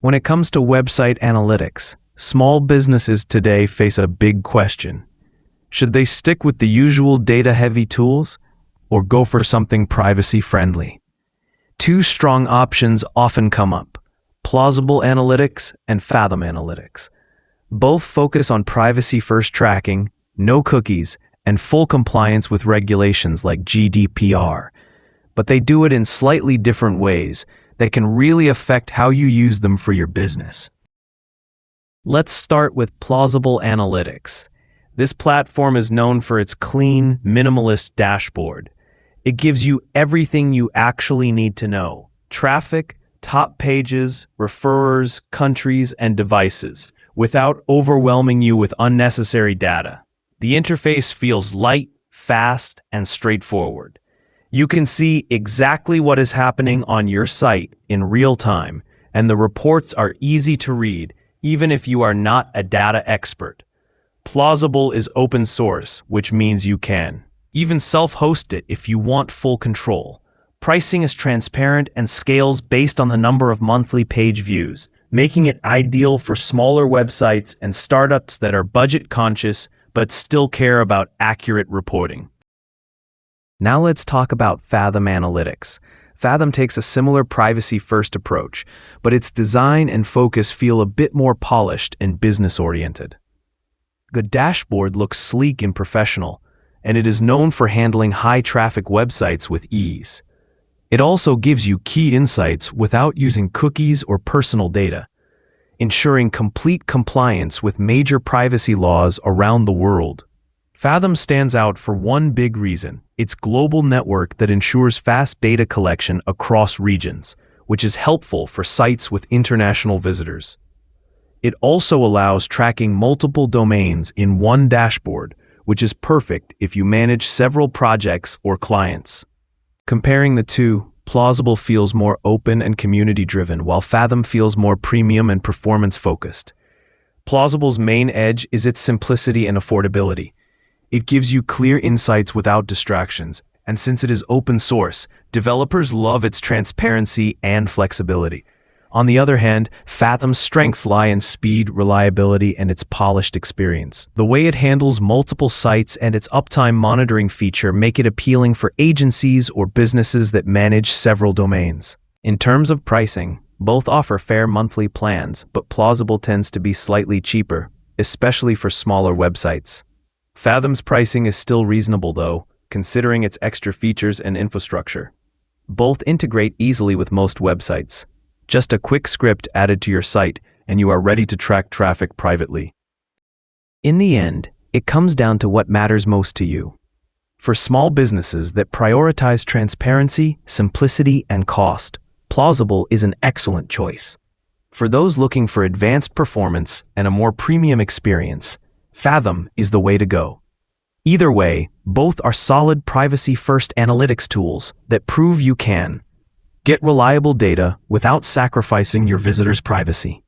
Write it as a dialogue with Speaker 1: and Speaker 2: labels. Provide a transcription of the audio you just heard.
Speaker 1: When it comes to website analytics, small businesses today face a big question. Should they stick with the usual data-heavy tools or go for something privacy-friendly? Two strong options often come up: Plausible Analytics and Fathom Analytics. Both focus on privacy-first tracking, no cookies, and full compliance with regulations like GDPR. But they do it in slightly different ways that can really affect how you use them for your business. Let's start with Plausible Analytics. This platform is known for its clean, minimalist dashboard. It gives you everything you actually need to know: traffic, top pages, referrers, countries, and devices, without overwhelming you with unnecessary data. The interface feels light, fast, and straightforward. You can see exactly what is happening on your site in real time, and the reports are easy to read, even if you are not a data expert. Plausible is open source, which means you can even self-host it if you want full control. Pricing is transparent and scales based on the number of monthly page views, making it ideal for smaller websites and startups that are budget-conscious but still care about accurate reporting. Now let's talk about Fathom Analytics. Fathom takes a similar privacy-first approach, but its design and focus feel a bit more polished and business-oriented. The dashboard looks sleek and professional, and it is known for handling high-traffic websites with ease. It also gives you key insights without using cookies or personal data, ensuring complete compliance with major privacy laws around the world. Fathom stands out for one big reason: its global network that ensures fast data collection across regions, which is helpful for sites with international visitors. It also allows tracking multiple domains in one dashboard, which is perfect if you manage several projects or clients. Comparing the two, Plausible feels more open and community-driven, while Fathom feels more premium and performance-focused. Plausible's main edge is its simplicity and affordability. It gives you clear insights without distractions, and since it is open source, developers love its transparency and flexibility. On the other hand, Fathom's strengths lie in speed, reliability, and its polished experience. The way it handles multiple sites and its uptime monitoring feature make it appealing for agencies or businesses that manage several domains. In terms of pricing, both offer fair monthly plans, but Plausible tends to be slightly cheaper, especially for smaller websites. Fathom's pricing is still reasonable though, considering its extra features and infrastructure. Both integrate easily with most websites. Just a quick script added to your site, and you are ready to track traffic privately. In the end, it comes down to what matters most to you. For small businesses that prioritize transparency, simplicity, and cost, Plausible is an excellent choice. For those looking for advanced performance and a more premium experience, Fathom is the way to go. Either way, both are solid privacy-first analytics tools that prove you can get reliable data without sacrificing your visitors' privacy.